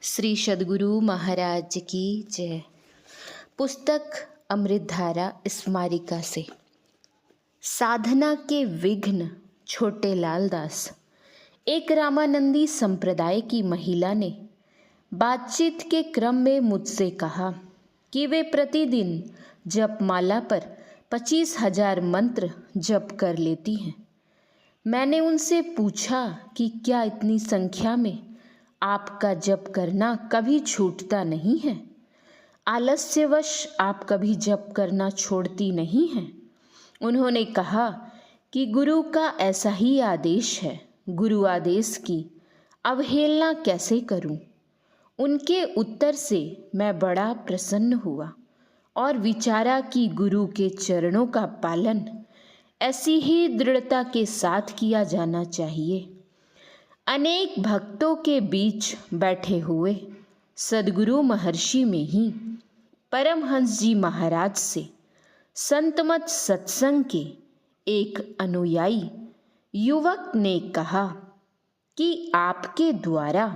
श्री सद्गुरु महाराज की जय। पुस्तक अमृतधारा स्मारिका से। साधना के विघ्न छोटे लाल दास। एक रामानंदी संप्रदाय की महिला ने बातचीत के क्रम में मुझसे कहा कि वे प्रतिदिन जपमाला पर 25,000 मंत्र जप कर लेती हैं। मैंने उनसे पूछा कि क्या इतनी संख्या में आपका जप करना कभी छूटता नहीं है? आलस्यवश आप कभी जप करना छोड़ती नहीं हैं? उन्होंने कहा कि गुरु का ऐसा ही आदेश है, गुरु आदेश की अवहेलना कैसे करूं? उनके उत्तर से मैं बड़ा प्रसन्न हुआ और विचारा कि गुरु के चरणों का पालन ऐसी ही दृढ़ता के साथ किया जाना चाहिए। अनेक भक्तों के बीच बैठे हुए सद्गुरु महर्षि में ही परमहंस जी महाराज से संतमत सत्संग के एक अनुयायी युवक ने कहा कि आपके द्वारा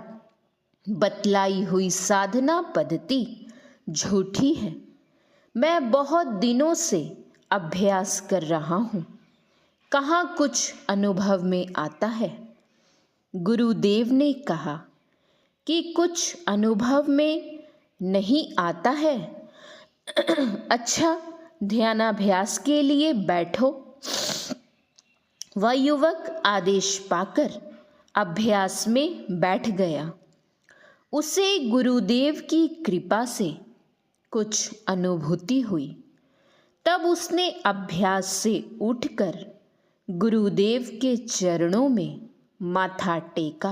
बतलाई हुई साधना पद्धति झूठी है। मैं बहुत दिनों से अभ्यास कर रहा हूँ, कहाँ कुछ अनुभव में आता है? गुरुदेव ने कहा कि कुछ अनुभव में नहीं आता है। अच्छा, ध्यानाभ्यास के लिए बैठो। वह युवक आदेश पाकर अभ्यास में बैठ गया। उसे गुरुदेव की कृपा से कुछ अनुभूति हुई। तब उसने अभ्यास से उठकर गुरुदेव के चरणों में माथा टेका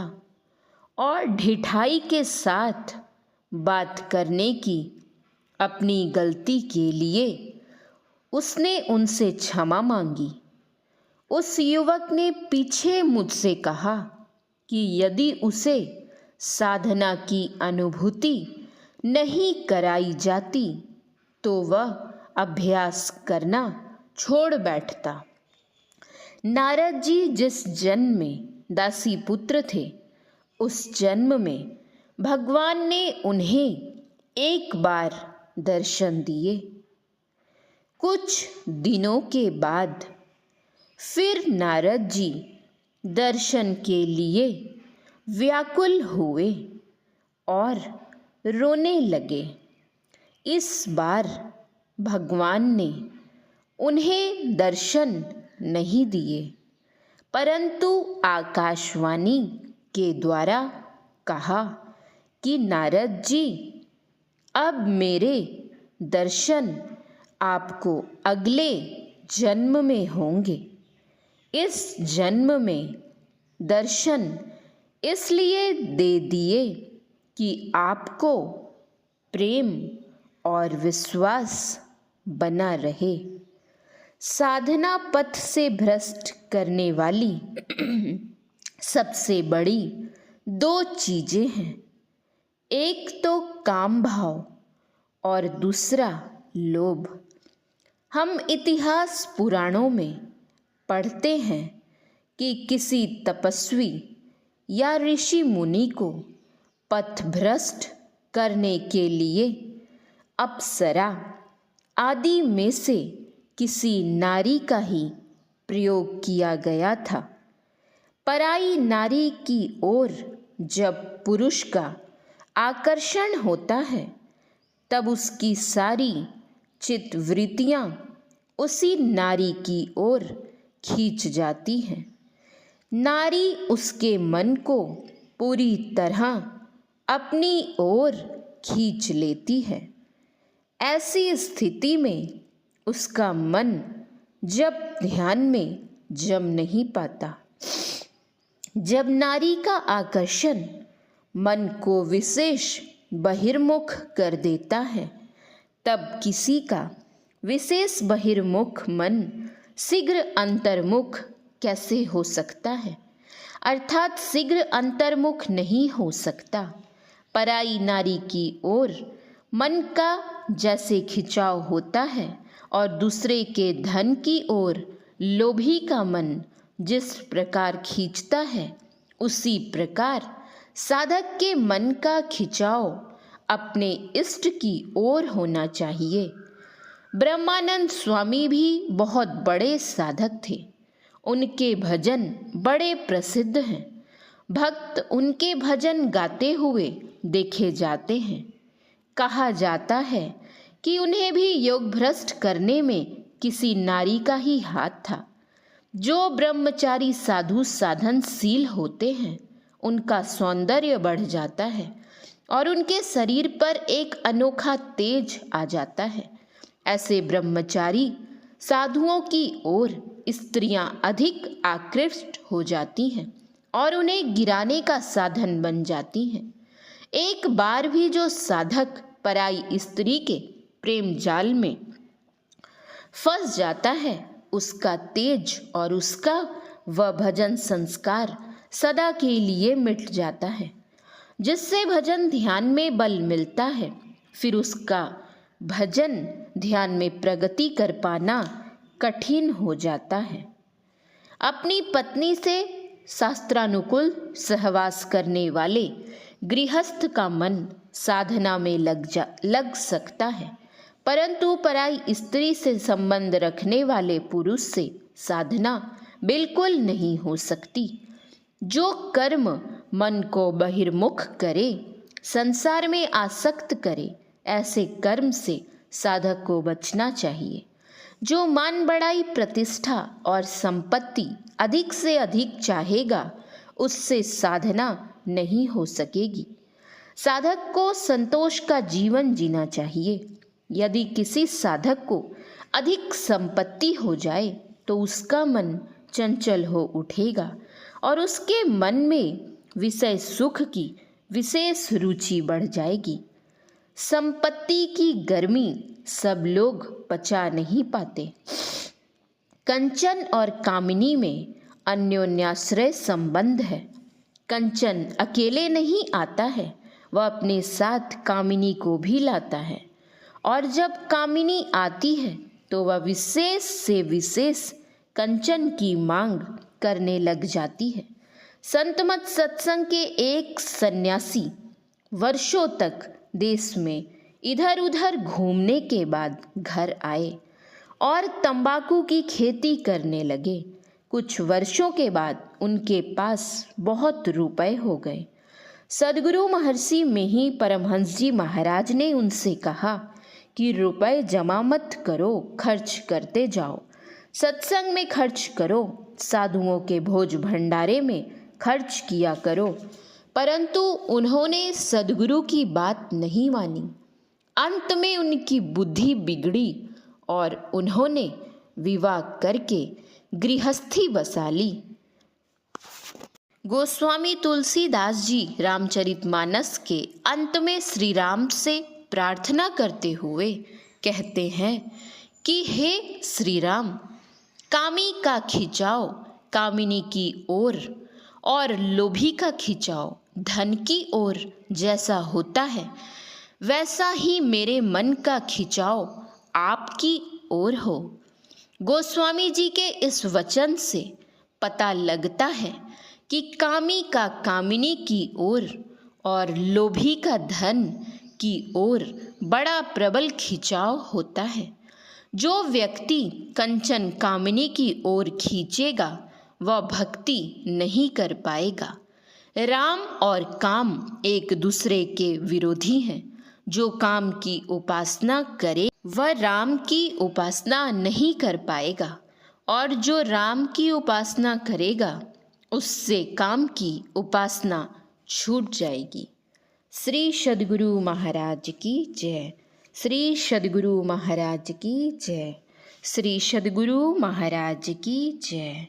और ढिठाई के साथ बात करने की अपनी गलती के लिए उसने उनसे क्षमा मांगी। उस युवक ने पीछे मुझसे कहा कि यदि उसे साधना की अनुभूति नहीं कराई जाती तो वह अभ्यास करना छोड़ बैठता। नारद जी जिस जन्म में दासी पुत्र थे, उस जन्म में भगवान ने उन्हें एक बार दर्शन दिए। कुछ दिनों के बाद फिर नारद जी दर्शन के लिए व्याकुल हुए और रोने लगे। इस बार भगवान ने उन्हें दर्शन नहीं दिए, परंतु आकाशवाणी के द्वारा कहा कि नारद जी, अब मेरे दर्शन आपको अगले जन्म में होंगे। इस जन्म में दर्शन इसलिए दे दिए कि आपको प्रेम और विश्वास बना रहे। साधना पथ से भ्रष्ट करने वाली सबसे बड़ी दो चीजें हैं, एक तो काम भाव और दूसरा लोभ। हम इतिहास पुराणों में पढ़ते हैं कि किसी तपस्वी या ऋषि मुनि को पथ भ्रष्ट करने के लिए अप्सरा आदि में से किसी नारी का ही प्रयोग किया गया था। पराई नारी की ओर जब पुरुष का आकर्षण होता है, तब उसकी सारी चित्तवृत्तियां उसी नारी की ओर खींच जाती हैं। नारी उसके मन को पूरी तरह अपनी ओर खींच लेती है। ऐसी स्थिति में उसका मन जब ध्यान में जम नहीं पाता। जब नारी का आकर्षण मन को विशेष बहिर्मुख कर देता है, तब किसी का विशेष बहिर्मुख मन शीघ्र अंतर्मुख कैसे हो सकता है? अर्थात शीघ्र अंतर्मुख नहीं हो सकता। पराई नारी की ओर मन का जैसे खिंचाव होता है और दूसरे के धन की ओर लोभी का मन जिस प्रकार खींचता है, उसी प्रकार साधक के मन का खिंचाव अपने इष्ट की ओर होना चाहिए। ब्रह्मानंद स्वामी भी बहुत बड़े साधक थे। उनके भजन बड़े प्रसिद्ध हैं। भक्त उनके भजन गाते हुए देखे जाते हैं। कहा जाता है कि उन्हें भी योग भ्रष्ट करने में किसी नारी का ही हाथ था। जो ब्रह्मचारी साधु साधनशील होते हैं उनका सौंदर्य बढ़ जाता है और उनके शरीर पर एक अनोखा तेज आ जाता है। ऐसे ब्रह्मचारी साधुओं की ओर स्त्रियां अधिक आकृष्ट हो जाती हैं और उन्हें गिराने का साधन बन जाती हैं। एक बार भी जो साधक पराई स्त्री के प्रेम जाल में फंस जाता है उसका तेज और उसका वह भजन संस्कार सदा के लिए मिट जाता है। जिससे भजन ध्यान में बल मिलता है फिर उसका भजन ध्यान में प्रगति कर पाना कठिन हो जाता है। अपनी पत्नी से शास्त्रानुकूल सहवास करने वाले गृहस्थ का मन साधना में लग सकता है, परंतु पराई स्त्री से संबंध रखने वाले पुरुष से साधना बिल्कुल नहीं हो सकती। जो कर्म मन को बहिर्मुख करे, संसार में आसक्त करे, ऐसे कर्म से साधक को बचना चाहिए। जो मान बढ़ाई, प्रतिष्ठा और संपत्ति अधिक से अधिक चाहेगा उससे साधना नहीं हो सकेगी। साधक को संतोष का जीवन जीना चाहिए। यदि किसी साधक को अधिक संपत्ति हो जाए तो उसका मन चंचल हो उठेगा और उसके मन में विषय सुख की विशेष रुचि बढ़ जाएगी। संपत्ति की गर्मी सब लोग पचा नहीं पाते। कंचन और कामिनी में अन्योन्याश्रय संबंध है। कंचन अकेले नहीं आता है, वह अपने साथ कामिनी को भी लाता है और जब कामिनी आती है तो वह विशेष से विशेष कंचन की मांग करने लग जाती है। संतमत सत्संग के एक सन्यासी वर्षों तक देश में इधर उधर घूमने के बाद घर आए और तंबाकू की खेती करने लगे। कुछ वर्षों के बाद उनके पास बहुत रुपए हो गए। सद्गुरु महर्षि मेही परमहंस जी महाराज ने उनसे कहा कि रुपए जमा मत करो, खर्च करते जाओ। सत्संग में खर्च करो, साधुओं के भोज भंडारे में खर्च किया करो। परंतु उन्होंने सद्गुरु की बात नहीं मानी। अंत में उनकी बुद्धि बिगड़ी और उन्होंने विवाह करके गृहस्थी बसा ली। गोस्वामी तुलसीदास जी रामचरितमानस के अंत में श्री राम से प्रार्थना करते हुए कहते हैं कि हे श्री राम, कामी का खिंचाव कामिनी की ओर और लोभी का खिंचाव धन की ओर जैसा होता है, वैसा ही मेरे मन का खिंचाव आपकी ओर हो। गोस्वामी जी के इस वचन से पता लगता है कि कामी का कामिनी की ओर और लोभी का धन की ओर बड़ा प्रबल खिंचाव होता है। जो व्यक्ति कंचन कामिनी की ओर खींचेगा वह भक्ति नहीं कर पाएगा। राम और काम एक दूसरे के विरोधी हैं। जो काम की उपासना करे वह राम की उपासना नहीं कर पाएगा और जो राम की उपासना करेगा उससे काम की उपासना छूट जाएगी। श्री सद्गुरु महाराज की जय। श्री सद्गुरु महाराज की जय। श्री सद्गुरु महाराज की जय।